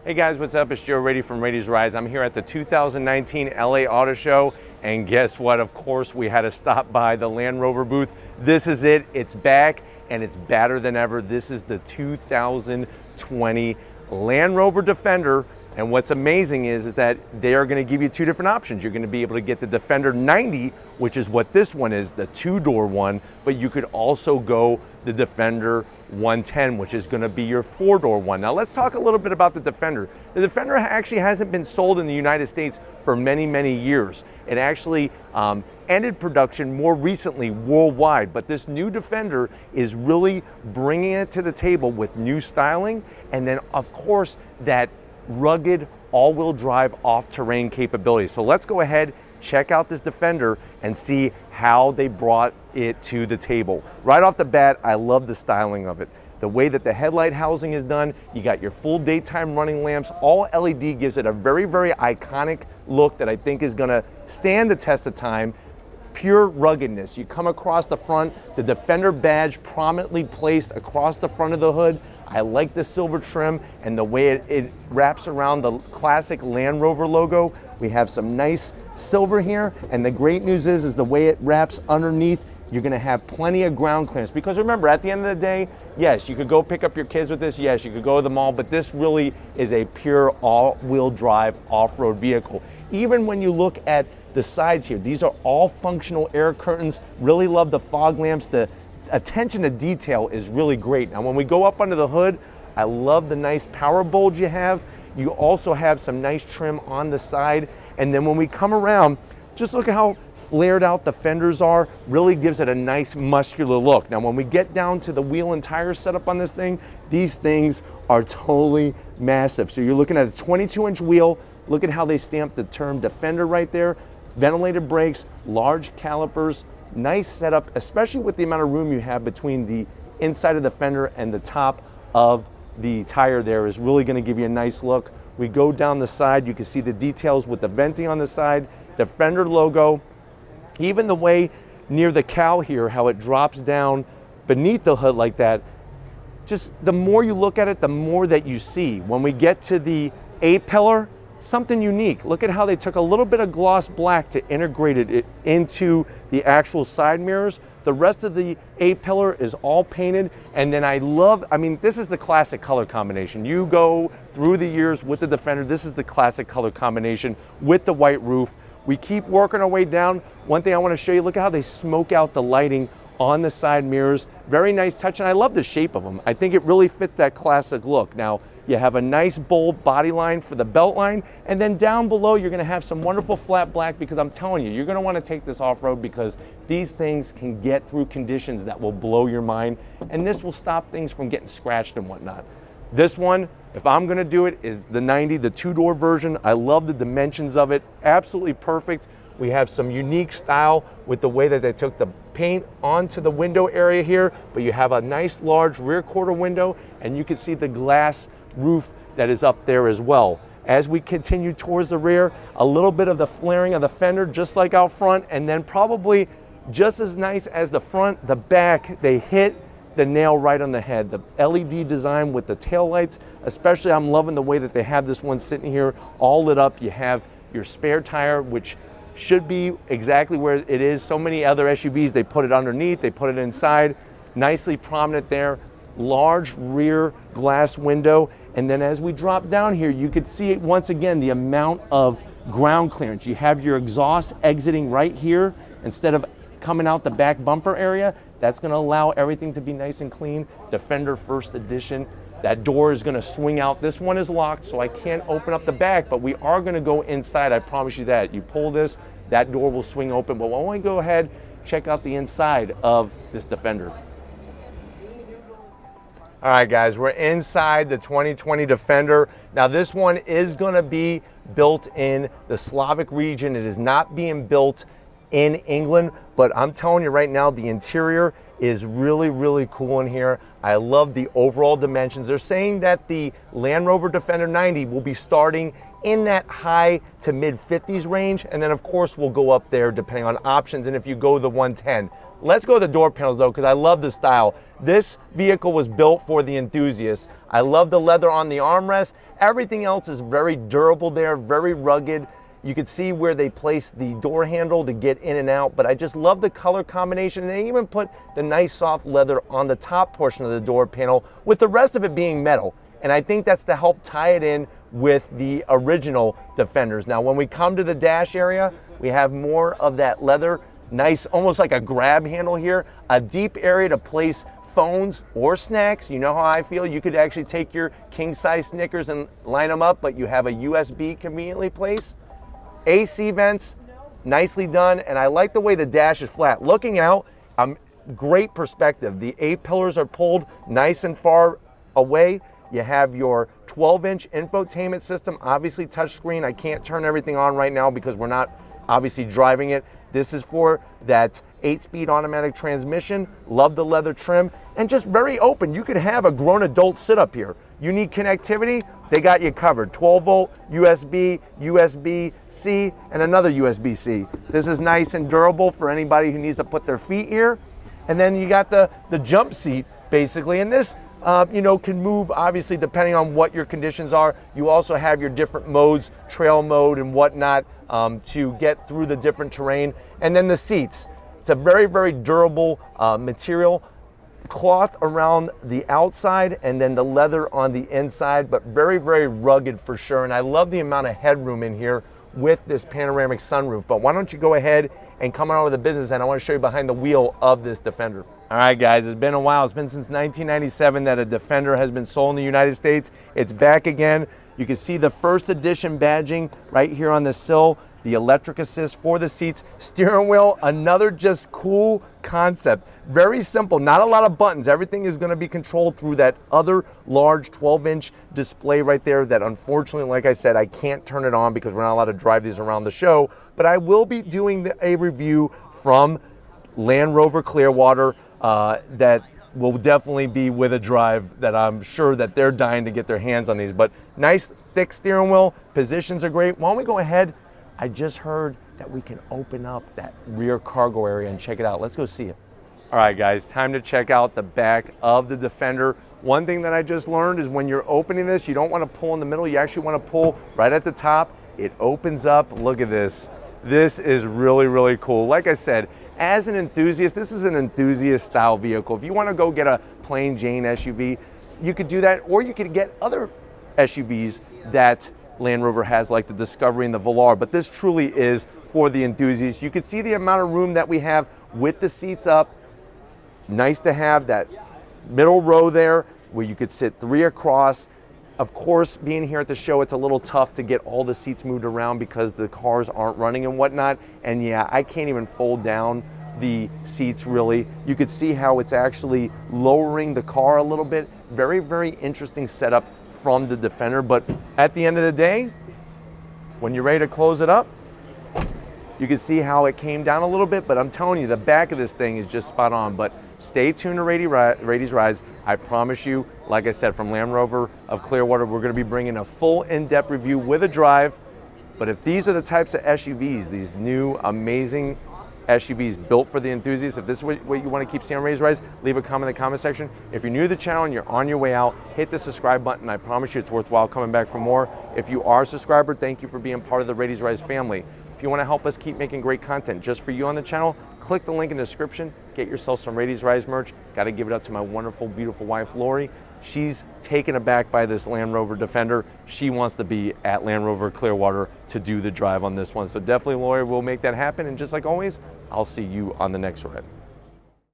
Hey guys, what's up? It's Joe Rady from Rady's Rides. I'm here at the 2019 LA Auto Show, and guess what? Of course, we had to stop by the Land Rover booth. This is it. It's back, and it's badder than ever. This is the 2020 Land Rover Defender, and what's amazing is that they are going to give you two different options. You're going to be able to get the Defender 90, which is what this one is, the two-door one, but you could also go the Defender 110, which is going to be your four-door one. Now let's talk a little bit about the Defender. The Defender actually hasn't been sold in the United States for many, many years. It actually ended production more recently worldwide, but this new Defender is really bringing it to the table with new styling, and then of course that rugged all-wheel drive off-terrain capability. So let's go ahead, check out this Defender and see how they brought it to the table. Right off the bat, I love the styling of it. The way that the headlight housing is done, you got your full daytime running lamps, all LED, gives it a very, very iconic look that I think is gonna stand the test of time. Pure ruggedness. You come across the front, the Defender badge prominently placed across the front of the hood. I like the silver trim and the way it wraps around the classic Land Rover logo. We have some nice silver here, and the great news is the way it wraps underneath. You're gonna have plenty of ground clearance, because remember, at the end of the day, yes, you could go pick up your kids with this, yes, you could go to the mall, but this really is a pure all-wheel drive off-road vehicle. Even when you look at the sides here, these are all functional air curtains. Really love the fog lamps. The attention to detail is really great. Now when we go up under the hood, I love the nice power bulge you have. You also have some nice trim on the side, and then when we come around, just look at how flared out the fenders are. Really gives it a nice muscular look. Now when we get down to the wheel and tire setup on this thing, these things are totally massive. So you're looking at a 22-inch wheel. Look at how they stamped the term Defender right there. Ventilated brakes, large calipers, nice setup, especially with the amount of room you have between the inside of the fender and the top of the tire there is really going to give you a nice look. We go down the side, you can see the details with the venting on the side, the Defender logo, even the way near the cowl here, how it drops down beneath the hood like that. Just the more you look at it, the more that you see. When we get to the A-pillar, something unique. Look at how they took a little bit of gloss black to integrate it into the actual side mirrors. The rest of the A-pillar is all painted, and then I mean, this is the classic color combination. You go through the years with the Defender, this is the classic color combination with the white roof. We keep working our way down. One thing I want to show you, look at how they smoke out the lighting on the side mirrors. Very nice touch, and I love the shape of them. I think it really fits that classic look. Now, you have a nice bold body line for the belt line, and then down below you're gonna have some wonderful flat black, because I'm telling you, you're gonna wanna take this off-road because these things can get through conditions that will blow your mind, and this will stop things from getting scratched and whatnot. This one, if I'm gonna do it, is the 90, the two-door version. I love the dimensions of it, absolutely perfect. We have some unique style with the way that they took the paint onto the window area here, but you have a nice large rear quarter window, and you can see the glass roof that is up there as well. As we continue towards the rear, a little bit of the flaring of the fender just like out front, and then probably just as nice as the front, the back, they hit the nail right on the head. The LED design with the tail lights, especially I'm loving the way that they have this one sitting here all lit up. You have your spare tire, which should be exactly where it is. So many other SUVs, they put it underneath, they put it inside, nicely prominent there. Large rear glass window, and then as we drop down here, you could see it once again, the amount of ground clearance. You have your exhaust exiting right here instead of coming out the back bumper area. That's going to allow everything to be nice and clean. Defender First Edition. That door is going to swing out. This one is locked, so I can't open up the back, but we are going to go inside. I promise you that. You pull this, that door will swing open, but why don't we go ahead, check out the inside of this Defender. All right, guys, we're inside the 2020 Defender. Now, this one is going to be built in the Slavic region. It is not being built in England, but I'm telling you right now, the interior is really, really cool in here. I love the overall dimensions. They're saying that the Land Rover Defender 90 will be starting in that high to mid 50s range, and then of course we'll go up there depending on options, and if you go the 110. Let's go to the door panels though, because I love the style. This vehicle was built for the enthusiasts. I love the leather on the armrest. Everything else is very durable there, very rugged. You can see where they place the door handle to get in and out, but I just love the color combination. And they even put the nice soft leather on the top portion of the door panel, with the rest of it being metal. And I think that's to help tie it in with the original Defenders. Now, when we come to the dash area, we have more of that leather, nice, almost like a grab handle here, a deep area to place phones or snacks. You know how I feel. You could actually take your king-size Snickers and line them up, but you have a USB conveniently placed. AC vents, nicely done, and I like the way the dash is flat. Looking out, great perspective. The A-pillars are pulled nice and far away. You have your 12-inch infotainment system, obviously touchscreen. I can't turn everything on right now because we're not obviously driving it. This is for that 8-speed automatic transmission. Love the leather trim, and just very open. You could have a grown adult sit up here. You need connectivity, they got you covered. 12-volt, USB, USB-C, and another USB-C. This is nice and durable for anybody who needs to put their feet here. And then you got the jump seat, basically. And this, you know, can move, obviously, depending on what your conditions are. You also have your different modes, trail mode and whatnot, to get through the different terrain. And then the seats. It's a very, very durable material. Cloth around the outside and then the leather on the inside, but very, very rugged for sure. And I love the amount of headroom in here with this panoramic sunroof. But why don't you go ahead and come on over to the business end. I want to show you behind the wheel of this Defender. All right, guys, it's been a while. It's been since 1997 that a Defender has been sold in the United States. It's back again. You can see the first edition badging right here on the sill, the electric assist for the seats, steering wheel, another just cool concept. Very simple, not a lot of buttons. Everything is going to be controlled through that other large 12-inch display right there that, unfortunately, like I said, I can't turn it on because we're not allowed to drive these around the show. But I will be doing a review from Land Rover Clearwater that will definitely be with a drive that I'm sure that they're dying to get their hands on these. But nice thick steering wheel, positions are great. Why don't we go ahead? I just heard that we can open up that rear cargo area and check it out. Let's go see it. All right, guys, time to check out the back of the Defender. One thing that I just learned is when you're opening this, you don't want to pull in the middle. You actually want to pull right at the top. It opens up. Look at this. This is really, really cool. Like I said, as an enthusiast, this is an enthusiast style vehicle. If you want to go get a plain Jane SUV, you could do that, or you could get other SUVs that Land Rover has, like the Discovery and the Velar, but this truly is for the enthusiasts. You can see the amount of room that we have with the seats up. Nice to have that middle row there where you could sit 3 across. Of course, being here at the show, it's a little tough to get all the seats moved around because the cars aren't running and whatnot. And yeah, I can't even fold down the seats really. You could see how it's actually lowering the car a little bit. Very, very interesting setup from the Defender. But at the end of the day, when you're ready to close it up, you can see how it came down a little bit, but I'm telling you, the back of this thing is just spot on. But stay tuned to Rady's Rides. I promise you, like I said, from Land Rover of Clearwater, we're gonna be bringing a full in-depth review with a drive. But if these are the types of SUVs, these new amazing SUVs built for the enthusiasts, if this is what you want to keep seeing on Rady's Rides, leave a comment in the comment section. If you're new to the channel and you're on your way out, hit the subscribe button. I promise you it's worthwhile coming back for more. If you are a subscriber, thank you for being part of the Rady's Rides family. If you want to help us keep making great content just for you on the channel, click the link in the description. Get yourself some Rady's Rides merch. Got to give it up to my wonderful, beautiful wife, Lori. She's taken aback by this Land Rover Defender. She wants to be at Land Rover Clearwater to do the drive on this one. So definitely, Lori, we'll make that happen. And just like always, I'll see you on the next ride.